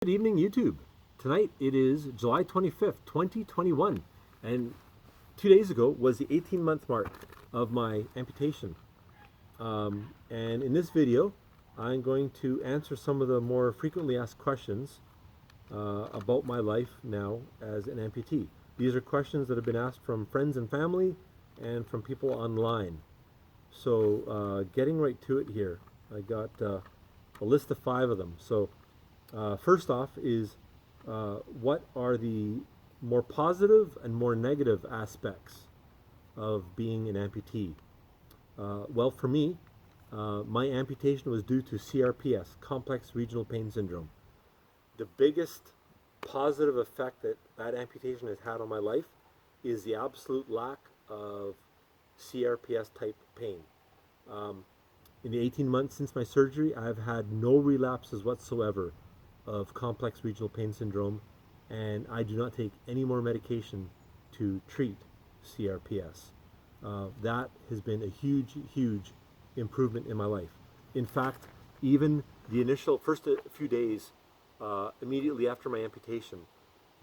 Good evening, YouTube. Tonight it is July 25th, 2021, and 2 days ago was the 18-month mark of my amputation. And in this video, I'm going to answer some of the more frequently asked questions about my life now as an amputee. These are questions that have been asked from friends and family and from people online. So getting right to it here, I got a list of 5 of them. So first off is what are the more positive and more negative aspects of being an amputee? Well, for me, my amputation was due to CRPS, complex regional pain syndrome. The biggest positive effect that that amputation has had on my life is the absolute lack of CRPS type pain. In the 18 months since my surgery, I've had no relapses whatsoever of complex regional pain syndrome, and I do not take any more medication to treat CRPS. That has been a huge improvement in my life. In fact, even the initial first few days immediately after my amputation,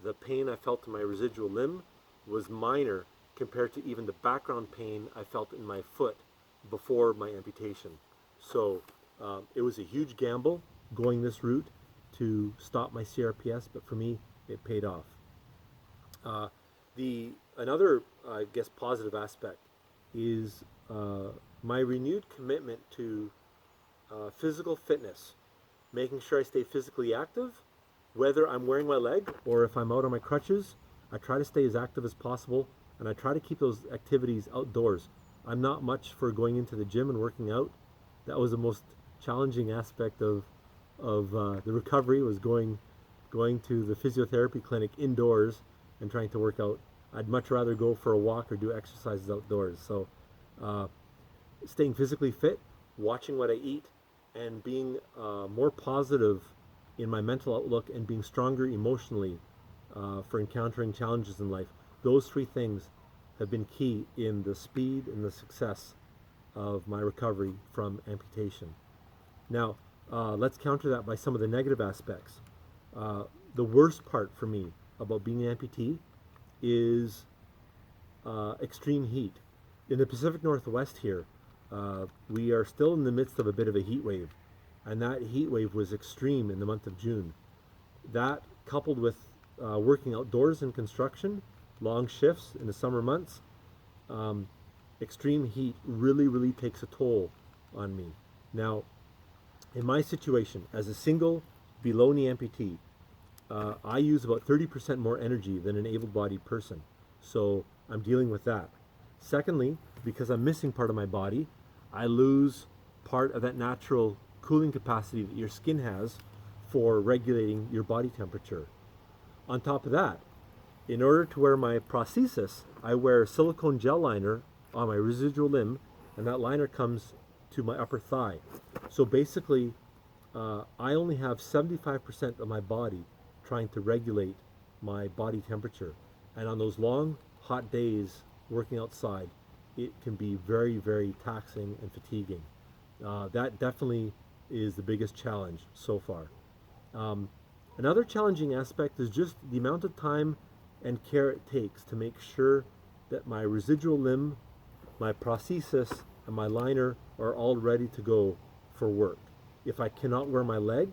the pain I felt in my residual limb was minor compared to even the background pain I felt in my foot before my amputation. So it was a huge gamble going this route to stop my CRPS, but for me, it paid off. Another, I guess, positive aspect is my renewed commitment to physical fitness, making sure I stay physically active, whether I'm wearing my leg or if I'm out on my crutches. I try to stay as active as possible, and I try to keep those activities outdoors. I'm not much for going into the gym and working out. That was the most challenging aspect of the recovery, was going to the physiotherapy clinic indoors and trying to work out. I'd much rather go for a walk or do exercises outdoors. So staying physically fit, watching what I eat, and being more positive in my mental outlook and being stronger emotionally for encountering challenges in life. Those 3 things have been key in the speed and the success of my recovery from amputation. Now, let's counter that by some of the negative aspects. The worst part for me about being an amputee is extreme heat. In the Pacific Northwest here, we are still in the midst of a bit of a heat wave, and that heat wave was extreme in the month of June. That, coupled with working outdoors in construction, long shifts in the summer months, extreme heat really takes a toll on me. Now, in my situation, as a single below-knee amputee, I use about 30% more energy than an able-bodied person. So I'm dealing with that. Secondly, because I'm missing part of my body, I lose part of that natural cooling capacity that your skin has for regulating your body temperature. On top of that, in order to wear my prosthesis, I wear a silicone gel liner on my residual limb, and that liner comes to my upper thigh. So basically, I only have 75% of my body trying to regulate my body temperature. And on those long, hot days working outside, it can be very taxing and fatiguing. That definitely is the biggest challenge so far. Another challenging aspect is just the amount of time and care it takes to make sure that my residual limb, my prosthesis, and my liner are all ready to go for work. If I cannot wear my leg,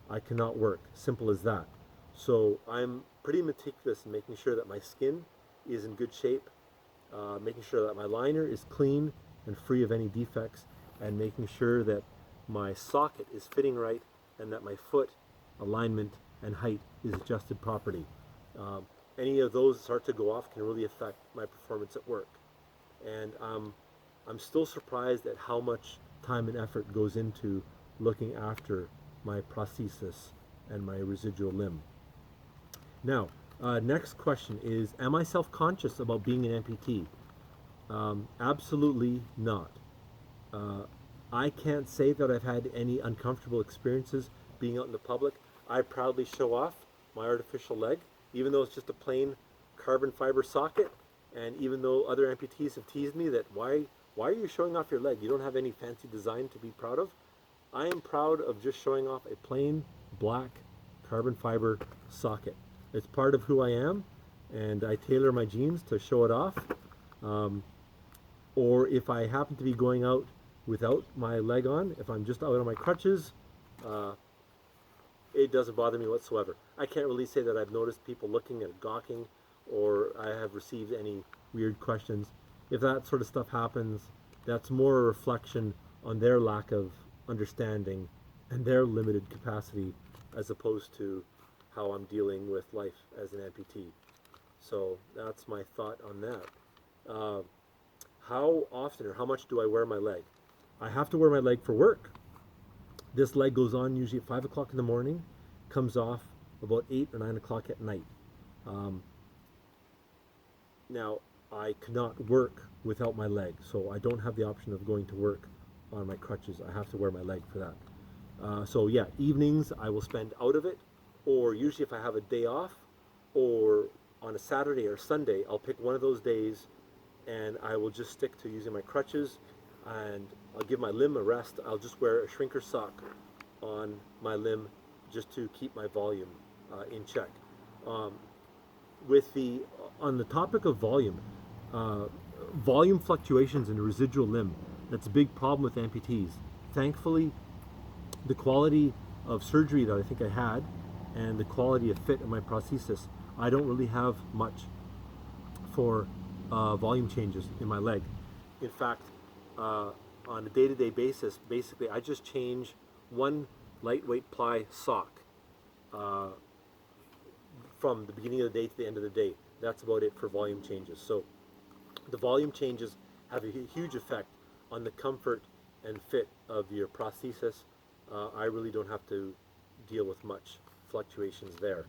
I cannot work. Simple as that. So I'm pretty meticulous in making sure that my skin is in good shape, making sure that my liner is clean and free of any defects, and making sure that my socket is fitting right and that my foot alignment and height is adjusted properly. Any of those start to go off can really affect my performance at work. And I'm still surprised at how much time and effort goes into looking after my prosthesis and my residual limb. Now, next question is, am I self-conscious about being an amputee? Absolutely not. I can't say that I've had any uncomfortable experiences being out in the public. I proudly show off my artificial leg, even though it's just a plain carbon fiber socket, and even though other amputees have teased me that why are you showing off your leg? You don't have any fancy design to be proud of. I am proud of just showing off a plain black carbon fiber socket. It's part of who I am, and I tailor my jeans to show it off. Or if I happen to be going out without my leg on, if I'm just out on my crutches, it doesn't bother me whatsoever. I can't really say that I've noticed people looking at gawking, or I have received any weird questions. If that sort of stuff happens, that's more a reflection on their lack of understanding and their limited capacity, as opposed to how I'm dealing with life as an amputee. So that's my thought on that. How often or how much do I wear my leg? I have to wear my leg for work. This leg goes on usually at 5 o'clock in the morning, comes off about 8 or 9 o'clock at night. Now, I cannot work without my leg, so I don't have the option of going to work on my crutches. I have to wear my leg for that. So yeah, evenings I will spend out of it, or usually if I have a day off, or on a Saturday or Sunday, I'll pick one of those days and I will just stick to using my crutches, and I'll give my limb a rest. I'll just wear a shrinker sock on my limb just to keep my volume in check. On the topic of volume fluctuations in the residual limb, that's a big problem with amputees. Thankfully, the quality of surgery that I think I had and the quality of fit of my prosthesis, I don't really have much for volume changes in my leg. In fact, on a day-to-day basis, basically I just change one lightweight ply sock from the beginning of the day to the end of the day. That's about it for volume changes. So the volume changes have a huge effect on the comfort and fit of your prosthesis. I really don't have to deal with much fluctuations there.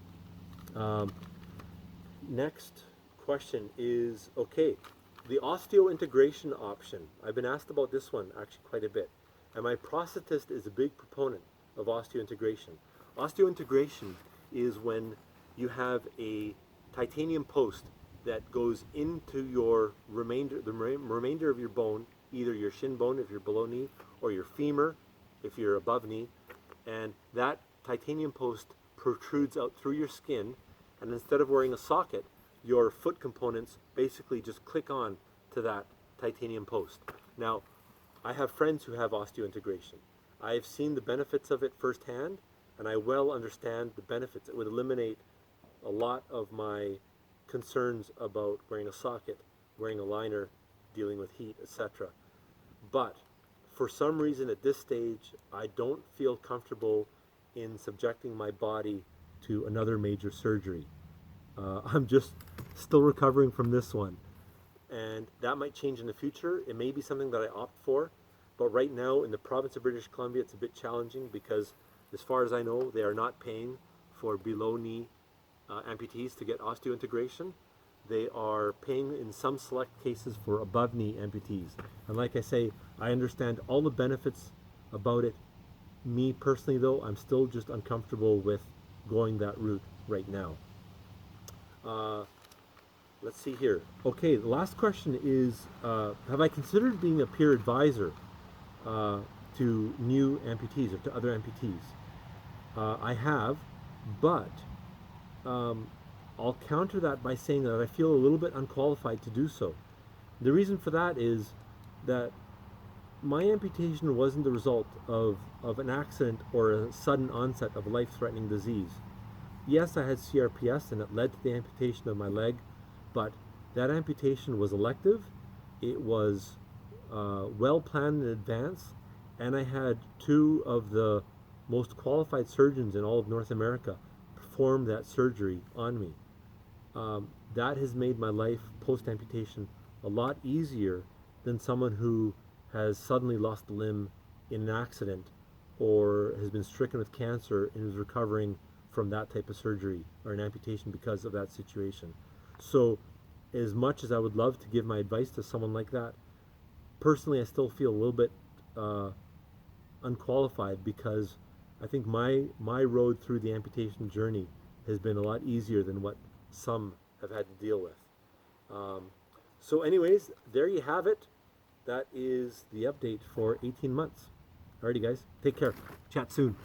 Next question is, okay, the osteointegration option. I've been asked about this one actually quite a bit, and my prosthetist is a big proponent of osteointegration. Osteointegration is when you have a titanium post that goes into the remainder of your bone, either your shin bone if you're below knee, or your femur if you're above knee, and that titanium post protrudes out through your skin, and instead of wearing a socket, your foot components basically just click on to that titanium post. Now, I have friends who have osteointegration. I have seen the benefits of it firsthand, and I well understand the benefits. It would eliminate a lot of my concerns about wearing a socket, wearing a liner, dealing with heat, etc. But for some reason at this stage, I don't feel comfortable in subjecting my body to another major surgery. I'm just still recovering from this one, and that might change in the future. It may be something that I opt for, but right now in the province of British Columbia it's a bit challenging because, as far as I know, they are not paying for below knee amputees to get osteointegration. They are paying in some select cases for above knee amputees, and like I say, I understand all the benefits about it. Me personally though, I'm still just uncomfortable with going that route right now. Let's see here. Okay, the last question is, have I considered being a peer advisor to new amputees or to other amputees? I have, but I'll counter that by saying that I feel a little bit unqualified to do so. The reason for that is that my amputation wasn't the result of an accident or a sudden onset of a life-threatening disease. Yes, I had CRPS and it led to the amputation of my leg, but that amputation was elective, it was well planned in advance, and I had two of the most qualified surgeons in all of North America perform that surgery on me. That has made my life post-amputation a lot easier than someone who has suddenly lost a limb in an accident or has been stricken with cancer and is recovering from that type of surgery or an amputation because of that situation. So as much as I would love to give my advice to someone like that, personally I still feel a little bit unqualified, because I think my road through the amputation journey has been a lot easier than what some have had to deal with. So anyways, there you have it. That is the update for 18 months. Alrighty guys, take care. Chat soon.